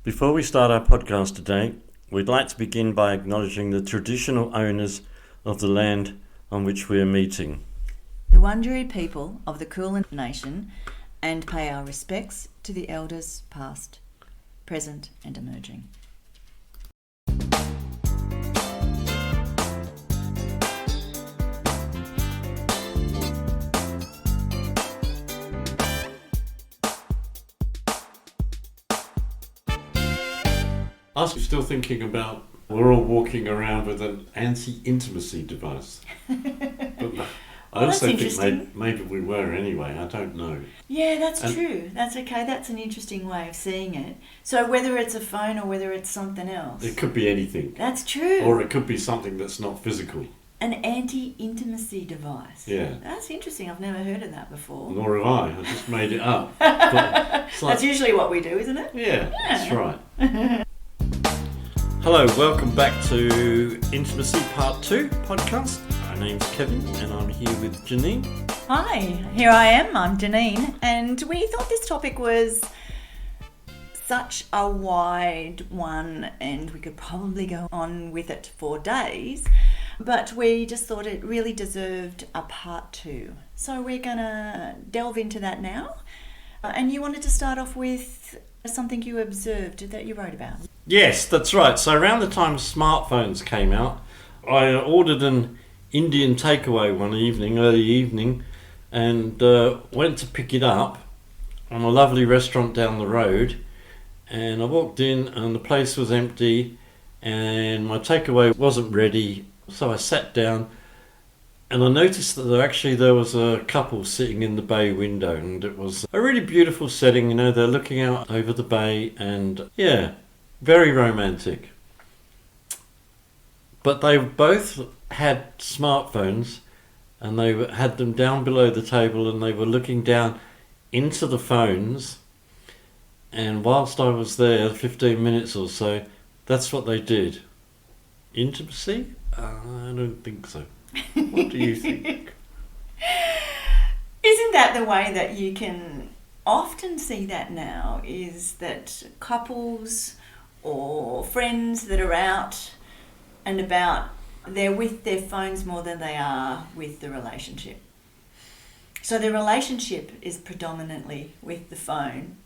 Before we start our podcast today, we'd like to begin by acknowledging the traditional owners of the land on which we are meeting. The Wurundjeri people of the Kulin Nation, and pay our respects to the elders past, present and emerging. I was still thinking about we're all walking around with an anti-intimacy device. But I also think maybe we were anyway, I don't know. Yeah, that's true. That's okay. That's an interesting way of seeing it. So whether it's a phone or whether it's something else. It could be anything. That's true. Or it could be something that's not physical. An anti-intimacy device. Yeah. That's interesting. I've never heard of that before. Nor have I. I just made it up. That's usually what we do, isn't it? Yeah, that's right. Hello, welcome back to Intimacy Part 2 podcast. My name's Kevin and I'm here with Janine. Hi, here I am. I'm Janine, and we thought this topic was such a wide one and we could probably go on with it for days, but we just thought it really deserved a part 2. So we're going to delve into that now. And you wanted to start off with something you observed that you wrote about. Yes, that's right. So around the time smartphones came out, I ordered an Indian takeaway one evening, early evening, and went to pick it up on a lovely restaurant down the road. And I walked in and the place was empty and my takeaway wasn't ready. So I sat down and I noticed that there was a couple sitting in the bay window, and it was a really beautiful setting. You know, they're looking out over the bay and yeah, very romantic. But they both had smartphones and they had them down below the table and they were looking down into the phones. And whilst I was there, 15 minutes or so, that's what they did. Intimacy? I don't think so. What do you think? Isn't that the way that you can often see that now, is that couples or friends that are out and about, they're with their phones more than they are with the relationship. So the relationship is predominantly with the phone.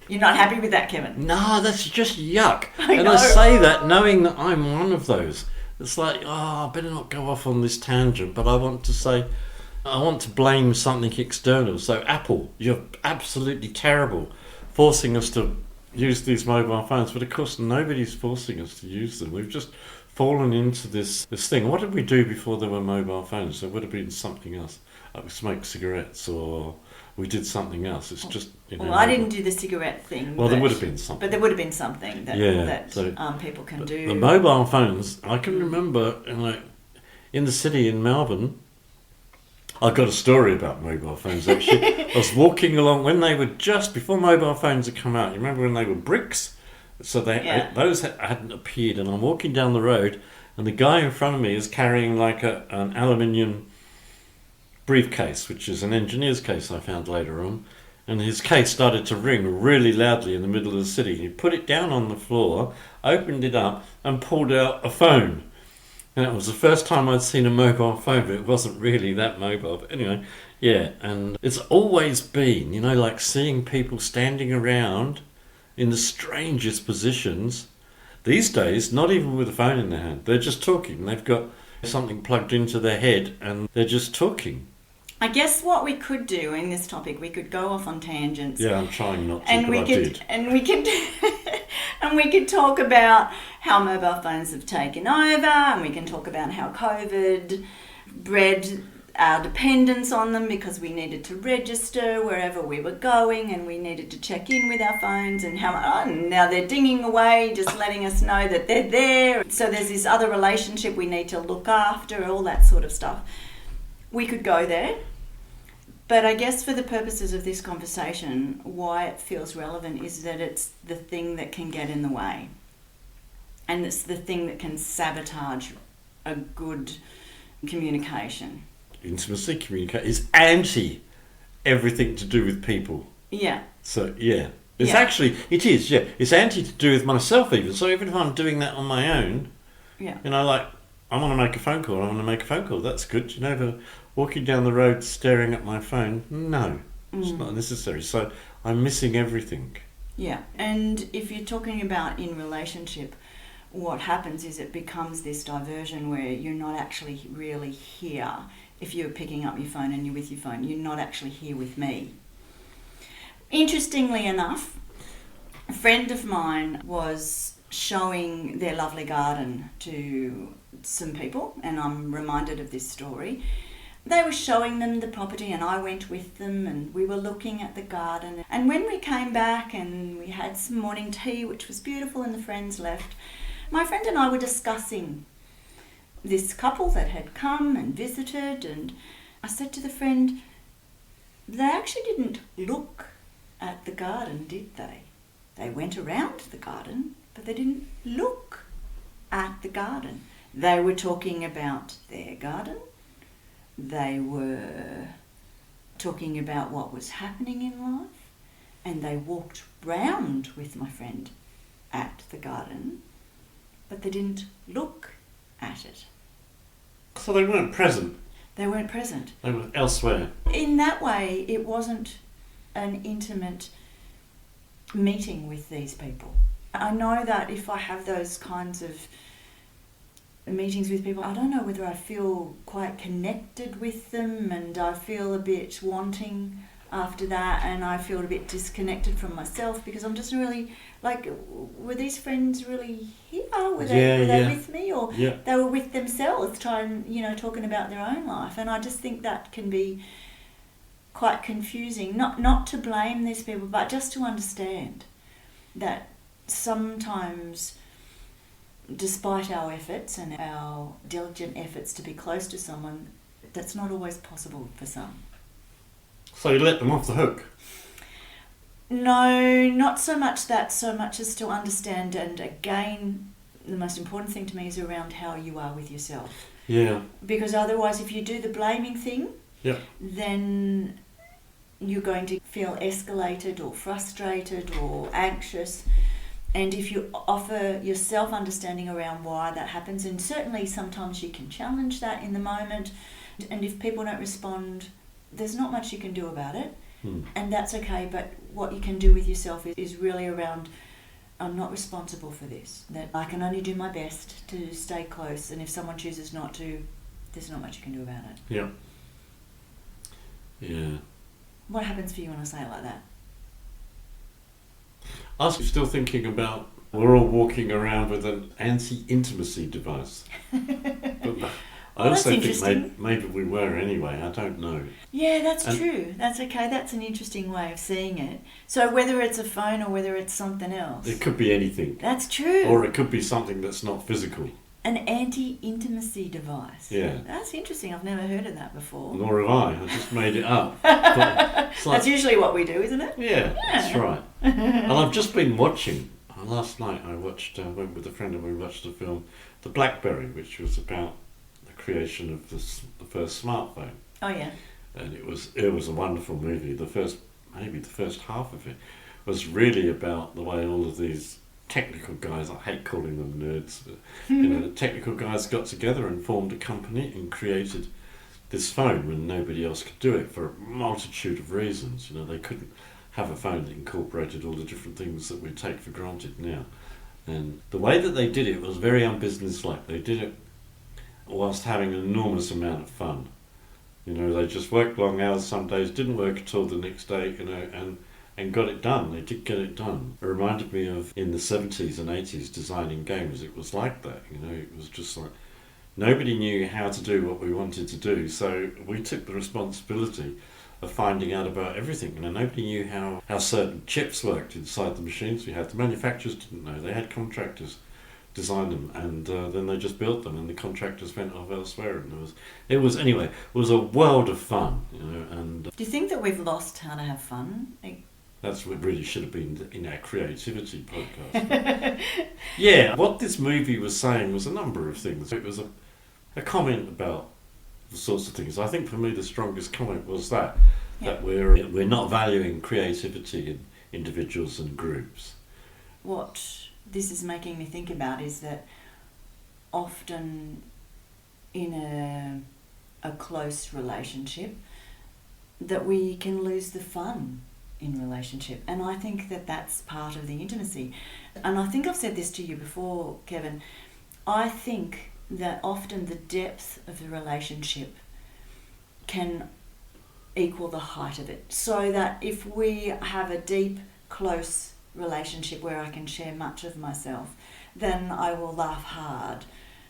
You're not happy with that, Kevin? No, that's just yuck. I know. I say that knowing that I'm one of those. It's like, I better not go off on this tangent, but I want to blame something external. So Apple, you're absolutely terrible, forcing us to use these mobile phones. But of course, nobody's forcing us to use them. We've just fallen into this thing. What did we do before there were mobile phones? There would have been something else. Like we smoked cigarettes or we did something else. It's just, Well, I didn't do the cigarette thing. Well, there would have been something. But there would have been something that people can do. The mobile phones, I can remember in the city in Melbourne, I've got a story about mobile phones actually. I was walking along when they were just before mobile phones had come out. You remember when they were bricks? So those hadn't appeared, and I'm walking down the road and the guy in front of me is carrying like an aluminium briefcase, which is an engineer's case I found later on, and his case started to ring really loudly in the middle of the city. He put it down on the floor, opened it up and pulled out a phone, and it was the first time I'd seen a mobile phone, but it wasn't really that mobile. But anyway, yeah, and it's always been, like seeing people standing around in the strangest positions. These days, not even with a phone in their hand, they're just talking. They've got something plugged into their head and they're just talking. I guess what we could do in this topic, we could go off on tangents. Yeah, I'm trying not to, and but I did. And we could talk about how mobile phones have taken over, and we can talk about how COVID bred our dependence on them because we needed to register wherever we were going and we needed to check in with our phones, and how now they're dinging away, just letting us know that they're there. So there's this other relationship we need to look after, all that sort of stuff. We could go there. But I guess for the purposes of this conversation, why it feels relevant is that it's the thing that can get in the way. And it's the thing that can sabotage a good communication. Intimacy communication is anti everything to do with people. Yeah. So, yeah. It's actually, it is, yeah. It's anti to do with myself even. So even if I'm doing that on my own, Yeah. you know, like, I want to make a phone call, I want to make a phone call, that's good. You know, but walking down the road staring at my phone, no, it's not necessary. So I'm missing everything. Yeah. And if you're talking about in relationship, what happens is it becomes this diversion where you're not actually really here. If you're picking up your phone and you're with your phone, you're not actually here with me. Interestingly enough, a friend of mine was showing their lovely garden to some people, and I'm reminded of this story. They were showing them the property and I went with them and we were looking at the garden. And when we came back and we had some morning tea, which was beautiful, and the friends left, my friend and I were discussing this couple that had come and visited, and I said to the friend, they actually didn't look at the garden, did they? They went around the garden, but they didn't look at the garden. They were talking about their garden. They were talking about what was happening in life, and they walked round with my friend at the garden, but they didn't look at it. So they weren't present. They weren't present. They were elsewhere. In that way, it wasn't an intimate meeting with these people. I know that if I have those kinds of meetings with people, I don't know whether I feel quite connected with them, and I feel a bit wanting after that, and I feel a bit disconnected from myself because I'm just really, like, were these friends really here? Were they with me, or they were with themselves talking about their own life? And I just think that can be quite confusing. Not to blame these people, but just to understand that sometimes, despite our efforts and our diligent efforts to be close to someone, that's not always possible for some. So you let them off the hook? No, not so much that, so much as to understand, and again, the most important thing to me is around how you are with yourself. Yeah. Because otherwise, if you do the blaming thing, then you're going to feel escalated or frustrated or anxious. And if you offer yourself understanding around why that happens, and certainly sometimes you can challenge that in the moment, and if people don't respond, there's not much you can do about it, and that's okay. But what you can do with yourself is really around, I'm not responsible for this, that I can only do my best to stay close, and if someone chooses not to, there's not much you can do about it. Yeah. Yeah. What happens for you when I say it like that? I was still thinking about, we're all walking around with an anti-intimacy device. But I also think maybe we were anyway, I don't know. Yeah, that's true. That's okay. That's an interesting way of seeing it. So whether it's a phone or whether it's something else. It could be anything. That's true. Or it could be something that's not physical. An anti-intimacy device. Yeah. That's interesting. I've never heard of that before. Nor have I. I just made it up. That's usually what we do, isn't it? Yeah, that's right. And I've just been watching. Last night I went with a friend and we watched the film The BlackBerry, which was about the creation of the first smartphone. Oh yeah. And it was a wonderful movie. The first half of it was really about the way all of these technical guys, I hate calling them nerds, but, the technical guys got together and formed a company and created this phone when nobody else could do it for a multitude of reasons. They couldn't have a phone that incorporated all the different things that we take for granted now. And the way that they did it was very unbusinesslike. They did it whilst having an enormous amount of fun. They just worked long hours some days, didn't work at all the next day, and got it done. They did get it done. It reminded me of in the 70s and 80s designing games. It was like that, it was just like nobody knew how to do what we wanted to do, so we took the responsibility of finding out about everything. Nobody knew how certain chips worked inside the machines we had. The manufacturers didn't know. They had contractors design them, and then they just built them, and the contractors went off elsewhere, and it was a world of fun, and do you think that we've lost how to have fun? That's what really should have been in our creativity podcast. Yeah, what this movie was saying was a number of things. It was a comment about the sorts of things. I think for me the strongest comment was that we're not valuing creativity individuals and groups. What this is making me think about is that often in a close relationship that we can lose the fun in relationship, and I think that that's part of the intimacy. And I think I've said this to you before, Kevin. I think that often the depth of the relationship can equal the height of it, so that if we have a deep, close relationship where I can share much of myself, then I will laugh hard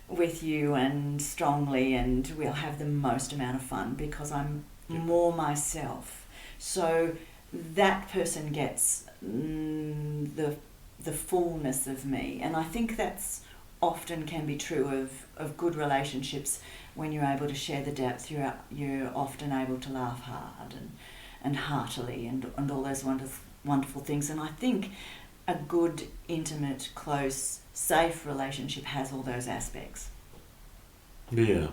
with you and strongly, and we'll have the most amount of fun because I'm more myself. So that person gets the fullness of me, and I think that's often can be true of good relationships. When you're able to share the depth, you're often able to laugh hard and heartily and all those wonderful things. And I think a good, intimate, close, safe relationship has all those aspects. Yeah.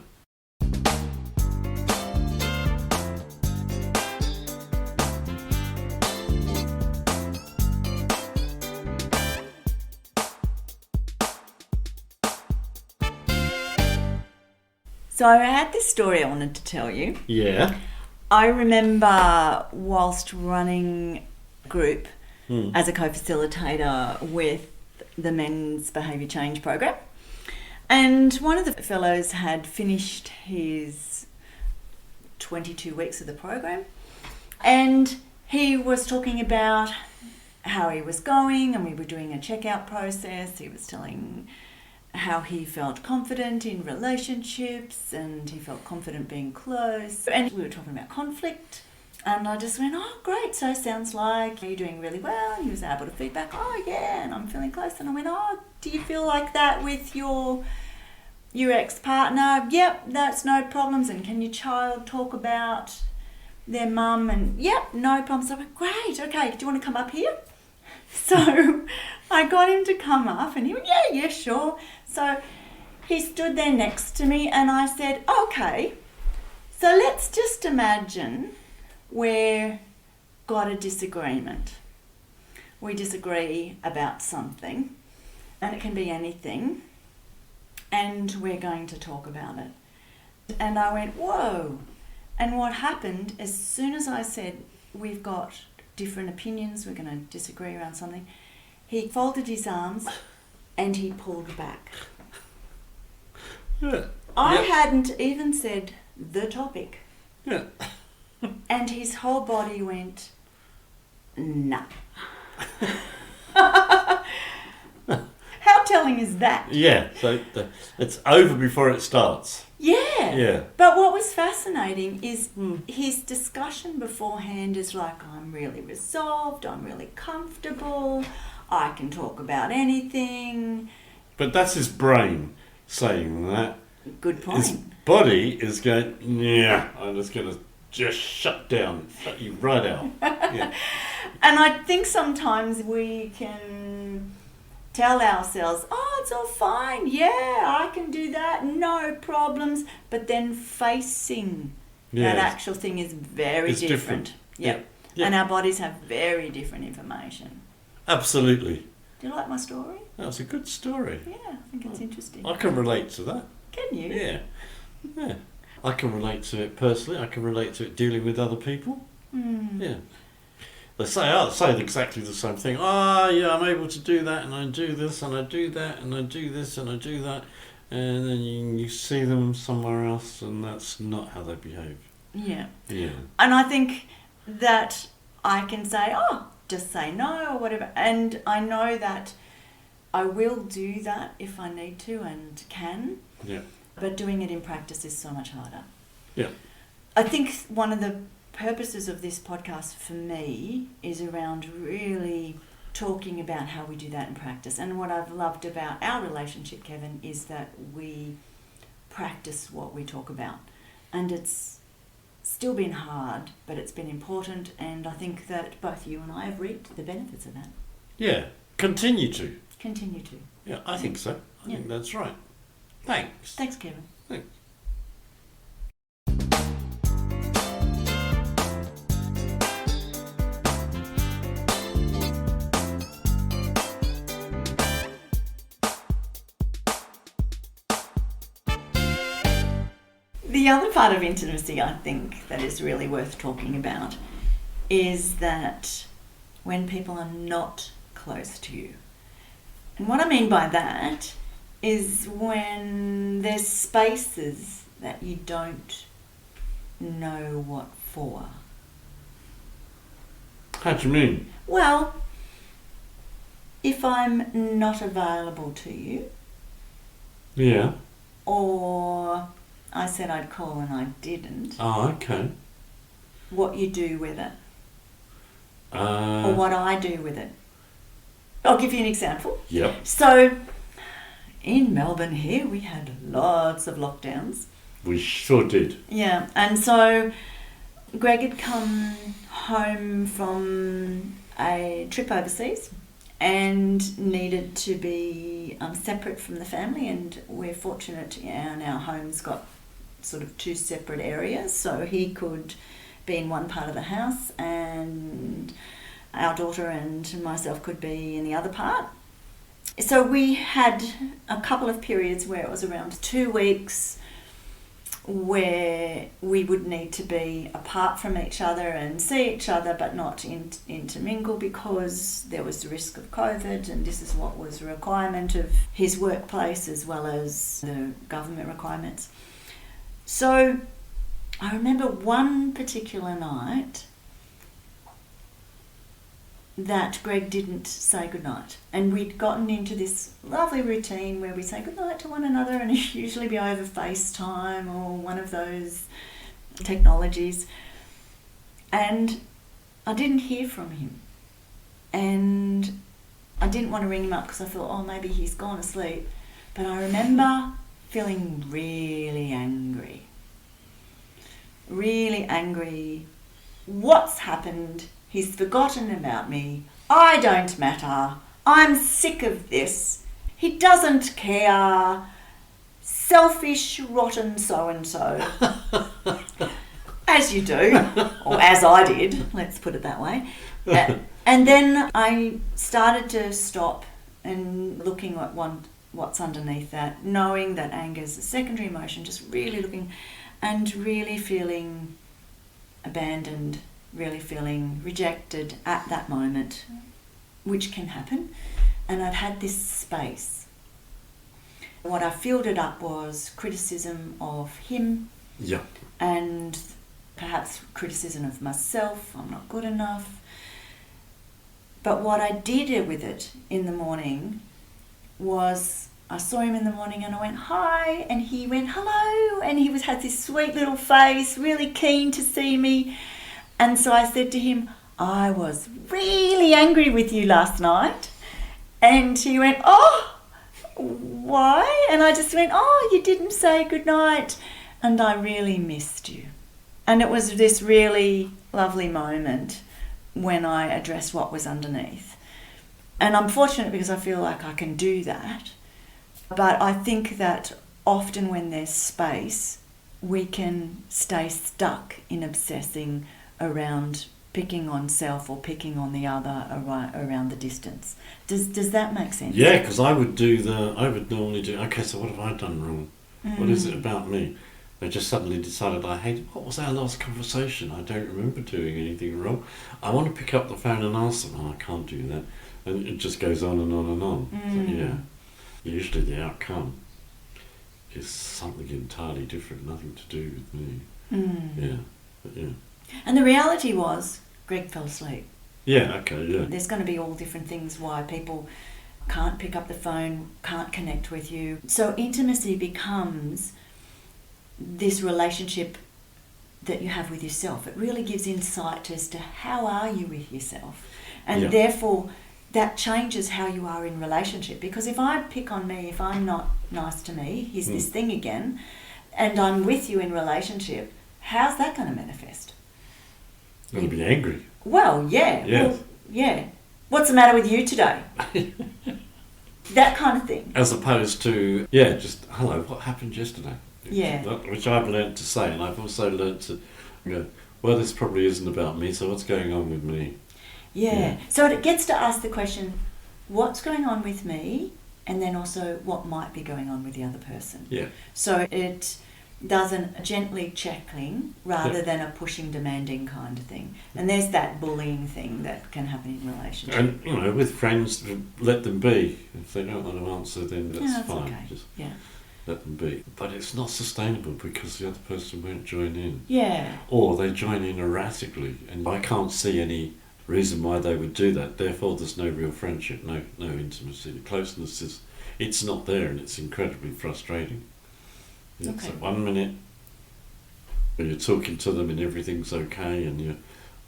So I had this story I wanted to tell you. Yeah. I remember whilst running a group as a co-facilitator with the Men's Behaviour Change Program, and one of the fellows had finished his 22 weeks of the program, and he was talking about how he was going, and we were doing a checkout process. He was telling how he felt confident in relationships and he felt confident being close, and we were talking about conflict, and I just went, oh great, so sounds like you're doing really well. And he was able to feedback, oh yeah, and I'm feeling close. And I went, oh, do you feel like that with your ex-partner? Yep, that's no problems. And can your child talk about their mum? And yep, no problems. So I went, great, okay, do you want to come up here? So I got him to come up, and he went, yeah, sure. So he stood there next to me, and I said, okay, so let's just imagine we've got a disagreement. We disagree about something, and it can be anything, and we're going to talk about it. And I went, whoa. And what happened, as soon as I said, we've got different opinions, we're going to disagree around something, he folded his arms and he pulled back. Yeah. I hadn't even said the topic. Yeah. And his whole body went, nah. How telling is that? Yeah. So it's over before it starts. Yeah. Yeah. But what was fascinating is his discussion beforehand is like, I'm really resolved, I'm really comfortable, I can talk about anything. But that's his brain saying that. Good point. His body is going, yeah, I'm just going to just shut you right out. Yeah. And I think sometimes we can tell ourselves, oh, it's all fine, yeah, I can do that, no problems. But then facing that actual thing is very different. Yep. Yeah. And our bodies have very different information. Absolutely. Do you like my story? That was a good story. Yeah, I think it's interesting. I can relate to that. Can you? Yeah. Yeah. I can relate to it personally. I can relate to it dealing with other people. Yeah. They say exactly the same thing. Oh, yeah, I'm able to do that, and I do this, and I do that, and I do this, and I do that. And then you see them somewhere else, and that's not how they behave. Yeah. Yeah. And I think that I can say, oh, just say no or whatever. And I know that I will do that if I need to and can. Yeah. But doing it in practice is so much harder. Yeah. I think one of the purposes of this podcast for me is around really talking about how we do that in practice. And what I've loved about our relationship, Kevin, is that we practice what we talk about. And it's still been hard, but it's been important, and I think that both you and I have reaped the benefits of that. Yeah. Continue to. Continue to. Yeah, I think so. I think that's right. Thanks. Thanks, Kevin. Thanks. The other part of intimacy I think that is really worth talking about is that when people are not close to you. And what I mean by that is when there's spaces that you don't know what for. How do you mean? Well, if I'm not available to you, Yeah. or I said I'd call and I didn't, Oh, okay. what you do with it, or what I do with it. I'll give you an example. Yep. So, in Melbourne here, we had lots of lockdowns. We sure did. Yeah, and so Greg had come home from a trip overseas and needed to be separate from the family, and we're fortunate and our home's got sort of two separate areas, so he could be in one part of the house and our daughter and myself could be in the other part. So we had a couple of periods where it was around 2 weeks where we would need to be apart from each other and see each other but not intermingle because there was the risk of COVID, and this is what was a requirement of his workplace as well as the government requirements. So I remember one particular night that Greg didn't say goodnight. And we'd gotten into this lovely routine where we say goodnight to one another, and it'd usually be over FaceTime or one of those technologies. And I didn't hear from him. And I didn't want to ring him up because I thought, oh, maybe he's gone asleep. But I remember feeling really angry. Really angry. What's happened? He's forgotten about me. I don't matter. I'm sick of this. He doesn't care. Selfish, rotten so-and-so. As you do, or as I did, let's put it that way. And then I started to stop and looking at what's underneath that, knowing that anger is a secondary emotion, just really looking and really feeling abandoned, really feeling rejected at that moment, which can happen. And I'd had this space. What I filled it up was criticism of him. Yeah. And perhaps criticism of myself. I'm not good enough. But what I did with it in the morning was I saw him in the morning and I went, hi, and he went, hello, and he had this sweet little face, really keen to see me. And so I said to him, I was really angry with you last night. And he went, oh, why? And I just went, oh, you didn't say goodnight, and I really missed you. And it was this really lovely moment when I addressed what was underneath. And I'm fortunate because I feel like I can do that. But I think that often when there's space, we can stay stuck in obsessing around picking on self or picking on the other around the distance. Does that make sense? Yeah, because I would normally do, okay, so what have I done wrong? What is it about me? I just suddenly decided what was our last conversation? I don't remember doing anything wrong. I want to pick up the phone and ask them, I can't do that. And it just goes on and on and on. So, yeah. Usually the outcome is something entirely different, nothing to do with me. Yeah. But yeah. And the reality was, Greg fell asleep. Yeah, okay, yeah. There's going to be all different things why people can't pick up the phone, can't connect with you. So intimacy becomes this relationship that you have with yourself. It really gives insight as to how are you with yourself. And therefore, that changes how you are in relationship. Because if I pick on me, if I'm not nice to me, here's this thing again, and I'm with you in relationship, how's that going to manifest? You'll be angry. Well, yeah. Yes. Well, yeah. What's the matter with you today? That kind of thing. As opposed to, just, hello, what happened yesterday? Yeah. Which I've learnt to say, and I've also learnt to go, well, this probably isn't about me, so what's going on with me? Yeah. So it gets to ask the question, what's going on with me? And then also what might be going on with the other person. Yeah. So it does a gently checkling rather than a pushing, demanding kind of thing. And there's that bullying thing that can happen in relationships. And, you know, with friends, let them be. If they don't want to answer, then that's fine. Okay. Just Yeah. let them be. But it's not sustainable because the other person won't join in. Yeah. Or they join in erratically, and I can't see any reason why they would do that. Therefore, there's no real friendship, no intimacy. The closeness it's not there, and it's incredibly frustrating. It's Okay. like 1 minute when you're talking to them and everything's okay, and you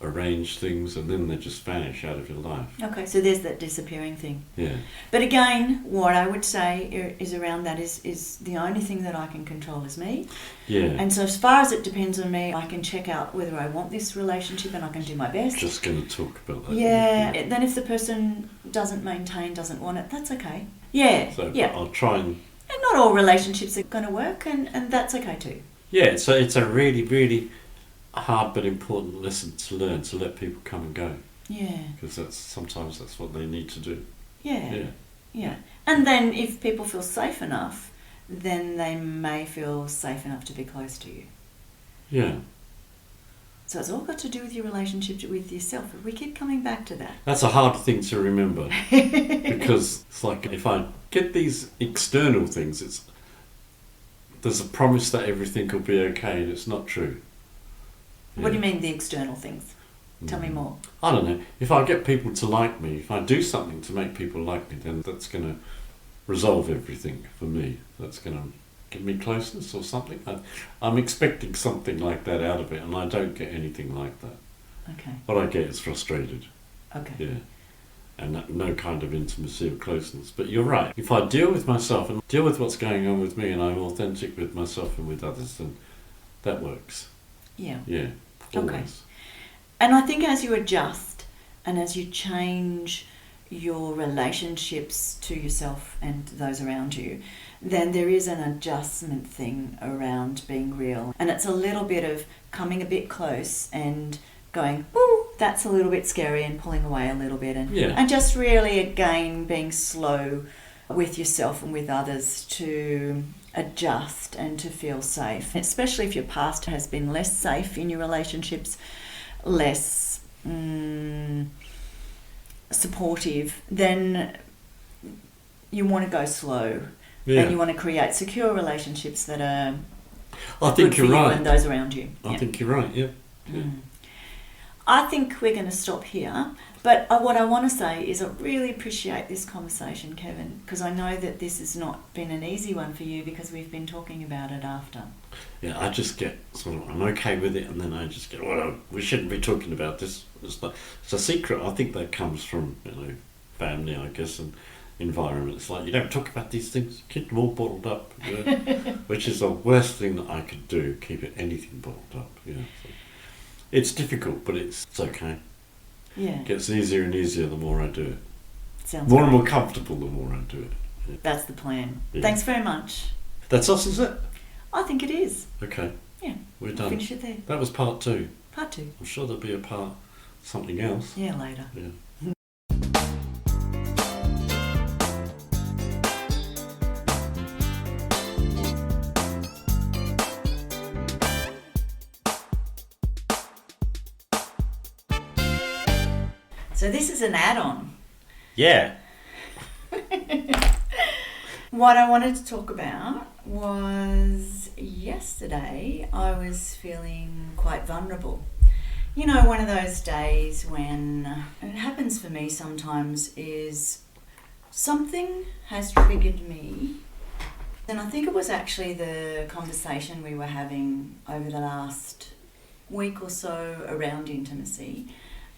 arrange things, and then they just vanish out of your life. Okay, so there's that disappearing thing. Yeah. But again, what I would say is around that is the only thing that I can control is me. Yeah. And so as far as it depends on me, I can check out whether I want this relationship and I can do my best. Just going to talk about that. Yeah. Then if the person doesn't want it, that's okay. Yeah. So yeah. I'll try and... And not all relationships are going to work, and that's okay too. Yeah, so it's a really, really hard but important lesson to learn, to let people come and go. Yeah. Because sometimes that's what they need to do. Yeah. Yeah. Yeah. And then if people feel safe enough, then they may feel safe enough to be close to you. Yeah. So it's all got to do with your relationship with yourself. We keep coming back to that. That's a hard thing to remember. Because it's like if I get these external things, there's a promise that everything will be okay, and it's not true. What do you mean the external things? Tell me more. I don't know. If I get people to like me, if I do something to make people like me, then that's going to resolve everything for me. That's going to give me closeness or something. I'm expecting something like that out of it, and I don't get anything like that. Okay. What I get is frustrated. Okay. Yeah. And no kind of intimacy or closeness. But you're right. If I deal with myself and deal with what's going on with me, and I'm authentic with myself and with others, then that works. Yeah. Yeah. Okay. Always. And I think as you adjust and as you change your relationships to yourself and those around you, then there is an adjustment thing around being real. And it's a little bit of coming a bit close and going, ooh, that's a little bit scary, and pulling away a little bit. And just really, again, being slow with yourself and with others to adjust and to feel safe. Especially if your past has been less safe in your relationships, less supportive, then you want to go slow. Yeah. And you want to create secure relationships that are I think good for you're you right. and those around you. I think you're right, yeah. I think we're going to stop here, but what I want to say is I really appreciate this conversation, Kevin, because I know that this has not been an easy one for you because we've been talking about it after. Yeah, I just get I'm okay with it, and then I just get, well, we shouldn't be talking about this. It's a secret. I think that comes from, family, I guess, and environment. It's like, you don't talk about these things, keep them all bottled up, which is the worst thing that I could do, keep anything bottled up. So it's difficult, but it's okay. Yeah. It gets easier and easier the more I do it. Sounds More great. and more comfortable the more I do it. Yeah. That's the plan. Yeah. Thanks very much. That's us, is it? I think it is. Okay. Yeah. We're We'll done. finish it there. That was part 2. Part 2. I'm sure there'll be a part something else. Yeah, later. Yeah. So this is an add-on. Yeah. What I wanted to talk about was yesterday I was feeling quite vulnerable. One of those days when it happens for me sometimes is something has triggered me. And I think it was actually the conversation we were having over the last week or so around intimacy.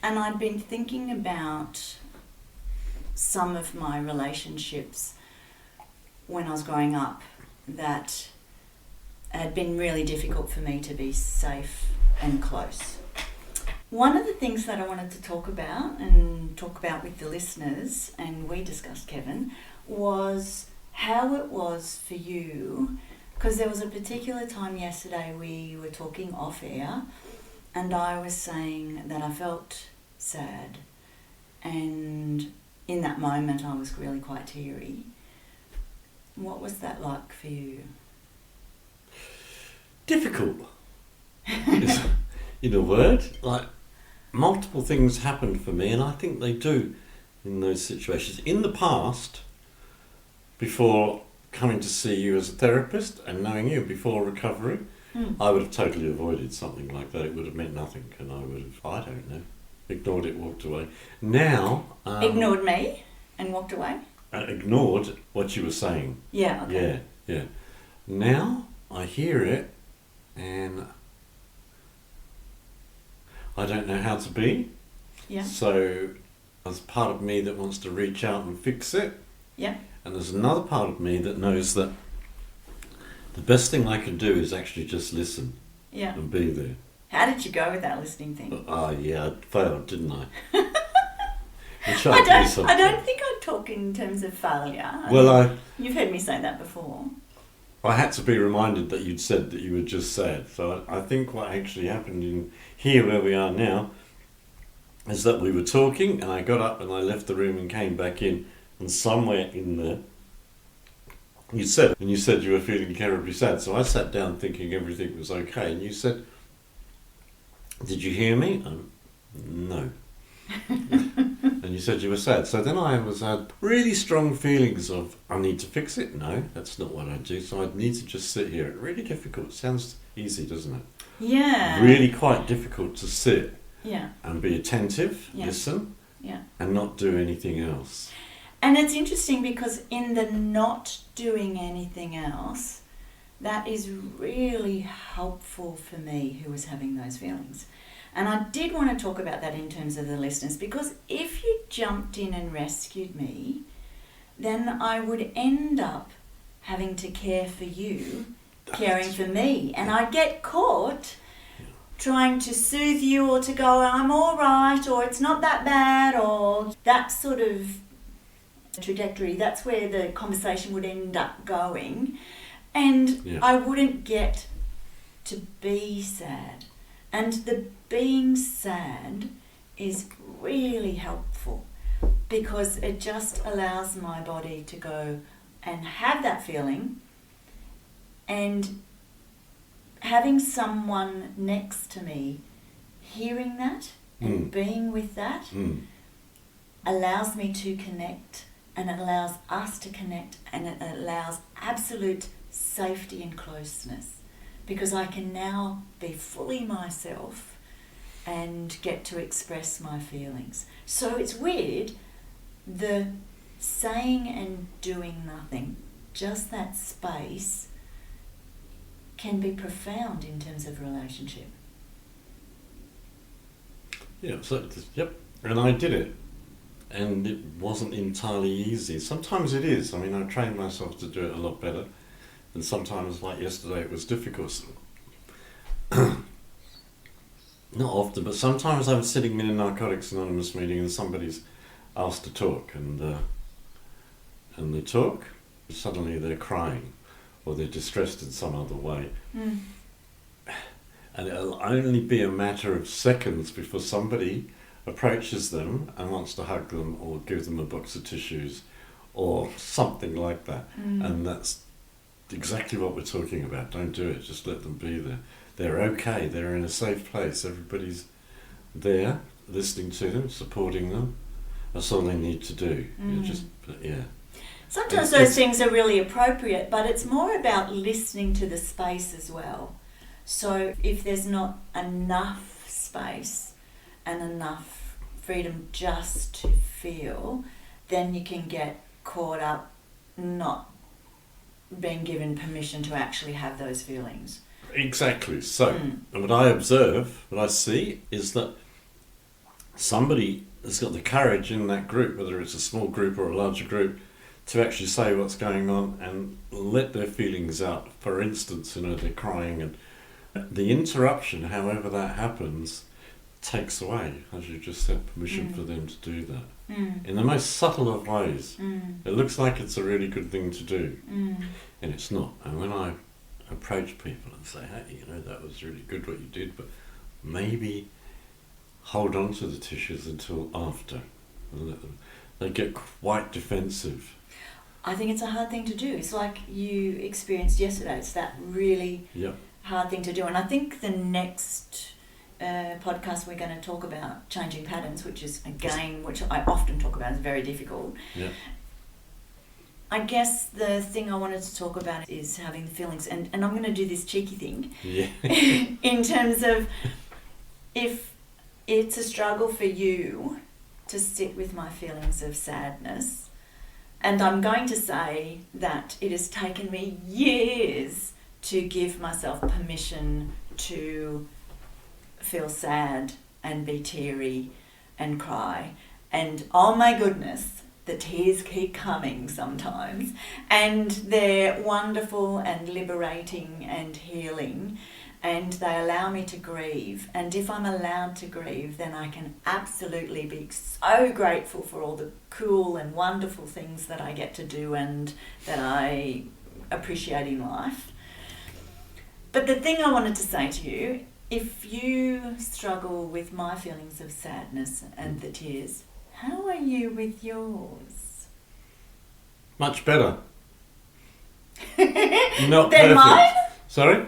And I'd been thinking about some of my relationships when I was growing up that had been really difficult for me to be safe and close. One of the things that I wanted to talk about with the listeners, and we discussed, Kevin, was how it was for you, because there was a particular time yesterday we were talking off air and I was saying that I felt sad, and in that moment I was really quite teary. What was that like for you? difficult. Is in a word, like multiple things happened for me, and I think they do in those situations. In the past, before coming to see you as a therapist and knowing you before recovery, I would have totally avoided something like that. It would have meant nothing, and I would have, I don't know, ignored it, walked away. Now... ignored me and walked away? Ignored what you were saying. Yeah, okay. Yeah. Now I hear it, and I don't know how to be. Yeah. So there's part of me that wants to reach out and fix it. Yeah. And there's another part of me that knows that the best thing I can do is actually just listen. Yeah. And be there. How did you go with that listening thing? Yeah, I failed, didn't I? I don't think I'd talk in terms of failure. You've heard me say that before. I had to be reminded that you'd said that you were just sad. So I think what actually happened in here where we are now is that we were talking, and I got up and I left the room and came back in, and somewhere in there you said you were feeling terribly sad. So I sat down thinking everything was okay, and you said, "Did you hear me?" No. And you said you were sad. So then I had really strong feelings of, I need to fix it. No, that's not what I do. So I need to just sit here. Really difficult. Sounds easy, doesn't it? Yeah. Really quite difficult to sit. Yeah. And be attentive, listen, and not do anything else. And it's interesting because in the not doing anything else, that is really helpful for me who was having those feelings. And I did want to talk about that in terms of the listeners, because if you jumped in and rescued me, then I would end up having to care for you, caring for me. And I'd get caught trying to soothe you or to go, I'm all right, or it's not that bad, or that sort of trajectory. That's where the conversation would end up going. And I wouldn't get to be sad. And the being sad is really helpful because it just allows my body to go and have that feeling, and having someone next to me hearing that and being with that allows me to connect, and it allows us to connect, and it allows absolute safety and closeness. Because I can now be fully myself and get to express my feelings. So it's weird, the saying and doing nothing, just that space, can be profound in terms of relationship. Yeah, and I did it. And it wasn't entirely easy. Sometimes it is. I mean, I trained myself to do it a lot better. And sometimes, like yesterday, it was difficult. Not often, but sometimes I was sitting in a Narcotics Anonymous meeting and somebody's asked to talk, and they talk, suddenly they're crying, or they're distressed in some other way. And it'll only be a matter of seconds before somebody approaches them and wants to hug them or give them a box of tissues or something like that. And that's exactly what we're talking about. Don't do it, just let them be there. They're okay, they're in a safe place, everybody's there listening to them, supporting them. That's all they need to do. Sometimes those things are really appropriate, but it's more about listening to the space as well. So if there's not enough space and enough freedom just to feel, then you can get caught up not being given permission to actually have those feelings. Exactly. So, what I observe, what I see, is that somebody has got the courage in that group, whether it's a small group or a larger group, to actually say what's going on and let their feelings out. For instance, they're crying, and the interruption, however that happens, takes away, as you just said, permission for them to do that. In the most subtle of ways. It looks like it's a really good thing to do, and it's not. And when I approach people and say, hey, that was really good what you did, but maybe hold on to the tissues until after, and let them, they get quite defensive. I think it's a hard thing to do. It's like you experienced yesterday. It's that really hard thing to do. And I think the next podcast we're going to talk about changing patterns, which is, again, which I often talk about, is very difficult. Yeah. I guess the thing I wanted to talk about is having the feelings, and I'm going to do this cheeky thing Yeah. in terms of if it's a struggle for you to sit with my feelings of sadness, and I'm going to say that it has taken me years to give myself permission to feel sad and be teary and cry, and oh my goodness, the tears keep coming sometimes, and they're wonderful and liberating and healing, and they allow me to grieve. And if I'm allowed to grieve, then I can absolutely be so grateful for all the cool and wonderful things that I get to do and that I appreciate in life. But the thing I wanted to say to you, if you struggle with my feelings of sadness and the tears, how are you with yours? Much better. Not Than perfect. mine? Sorry?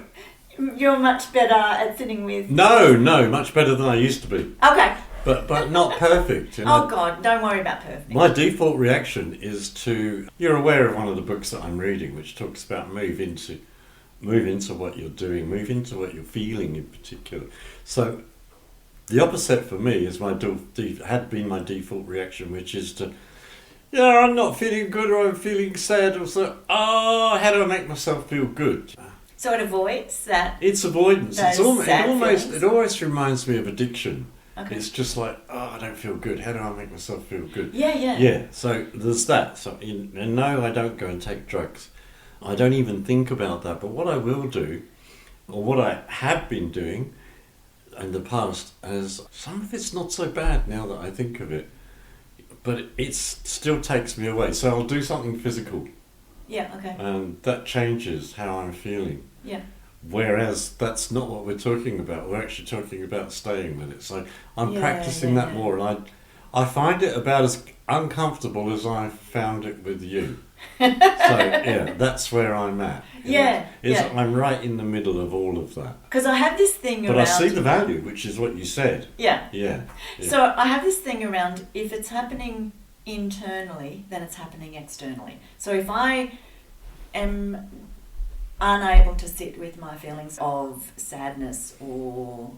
You're much better at sitting with... No, much better than I used to be. Okay. But not perfect. You know? Oh God, don't worry about perfect. My default reaction is to... You're aware of one of the books that I'm reading, which talks about move into what you're doing, move into what you're feeling in particular. So the opposite for me is had been my default reaction, which is to, I'm not feeling good, or I'm feeling sad, or so, how do I make myself feel good? So it avoids that. It's avoidance. Those It always reminds me of addiction. Okay. It's just like, I don't feel good. How do I make myself feel good? Yeah. Yeah, so there's that. So, and no, I don't go and take drugs. I don't even think about that. But what I will do, or what I have been doing in the past, is some of it's not so bad now that I think of it, but it still takes me away. So I'll do something physical, Yeah, okay. and that changes how I'm feeling. Yeah. Whereas that's not what we're talking about. We're actually talking about staying with it. So I'm Yeah, practicing yeah, that yeah. more, and I find it about as uncomfortable as I found it with you. So yeah, that's where I'm at. you know. Yeah. I'm right in the middle of all of that. Because I have this thing But around... I see the value, which is what you said. Yeah. Yeah. So I have this thing around, if it's happening internally, then it's happening externally. So if I am unable to sit with my feelings of sadness or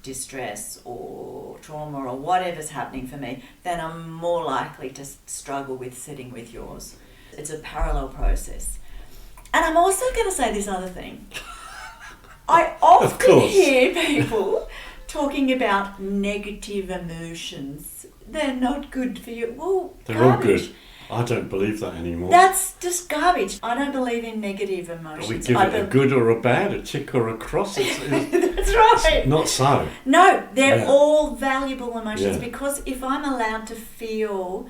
distress or trauma or whatever's happening for me, then I'm more likely to struggle with sitting with yours. It's a parallel process. And I'm also going to say this other thing. I often course. hear people talking about negative emotions. They're not good for you. Well, They're all garbage. good. I don't believe that anymore. That's just garbage. I don't believe in negative emotions. we give it a good or a bad, a tick or a cross. It's That's right. not so. No, they're Yeah. all valuable emotions, Yeah. because if I'm allowed to feel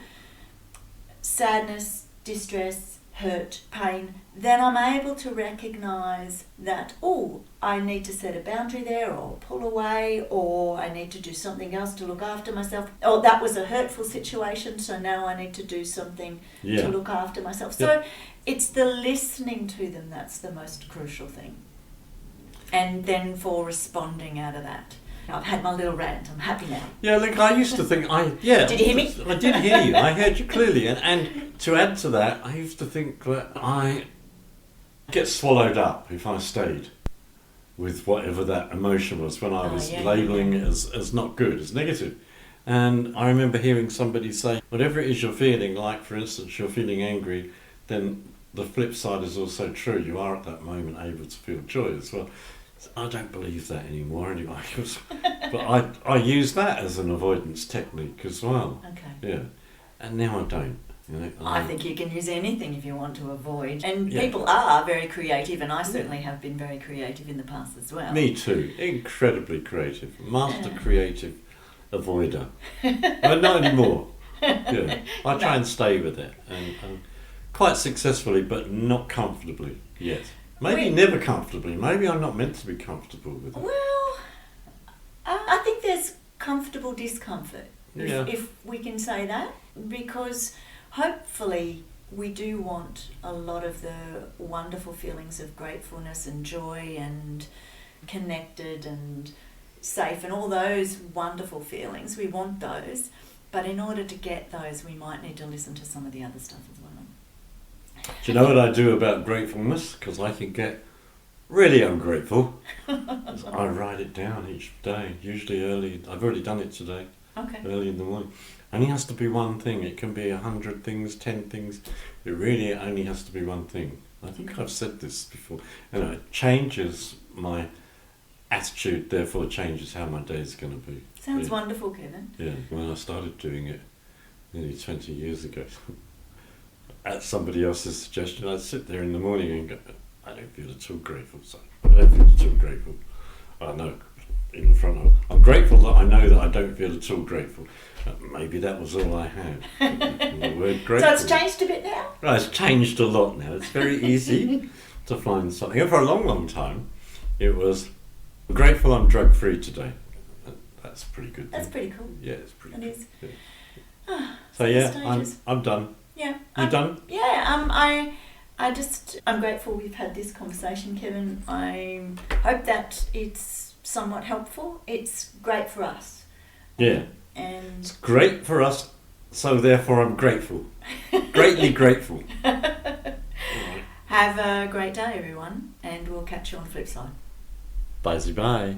sadness, distress, hurt, pain, then I'm able to recognise that, I need to set a boundary there, or pull away, or I need to do something else to look after myself. Oh, that was a hurtful situation, so now I need to do something to look after myself. So it's the listening to them that's the most crucial thing. And then for responding out of that. I've had my little rant, I'm happy now. Yeah, look, I used to think Did you hear me? I did hear you. I heard you clearly. And to add to that, I used to think that I get swallowed up if I stayed with whatever that emotion was when I was labelling it as not good, as negative. And I remember hearing somebody say, whatever it is you're feeling, like for instance, you're feeling angry, then the flip side is also true. You are at that moment able to feel joy as well. I don't believe that anymore anyway. But I use that as an avoidance technique as well. Okay. Yeah. And now I don't. You know, I think you can use anything if you want to avoid. And Yeah. people are very creative, and I certainly have been very creative in the past as well. Me too. Incredibly creative. Master creative avoider. But not anymore. Yeah. I try and stay with it. And quite successfully, but not comfortably yet. Maybe never comfortably. Maybe I'm not meant to be comfortable with it. Well, I think there's comfortable discomfort, Yeah. if we can say that, because hopefully we do want a lot of the wonderful feelings of gratefulness and joy and connected and safe and all those wonderful feelings. We want those, but in order to get those, we might need to listen to some of the other stuff as well. Do you know what I do about gratefulness? Because I can get really ungrateful. I write it down each day, usually early. I've already done it today, Okay. early in the morning. Only has to be one thing. It can be 100 things, 10 things. It really only has to be one thing. I think I've said this before. It changes my attitude, therefore changes how my day is going to be. Sounds wonderful, Kevin. Yeah, when I started doing it nearly 20 years ago, at somebody else's suggestion, I'd sit there in the morning and go, I don't feel at all grateful, so I don't feel at all grateful. I know, in the front of it, I'm grateful that I know that I don't feel at all grateful. Maybe that was all I had. The word grateful. So it's changed a bit now? Right, it's changed a lot now. It's very easy to find something. And for a long, long time, it was, I'm grateful I'm drug-free today. That's pretty good. That's pretty cool. Yeah, it's pretty It good. is. Yeah. So yeah, stages. I'm done. Yeah. You done? Yeah, I'm grateful we've had this conversation, Kevin. I hope that it's somewhat helpful. It's great for us. Yeah. And It's great for us, so therefore I'm grateful. Greatly grateful. have a great day, everyone, and we'll catch you on the flip side. Bye-bye.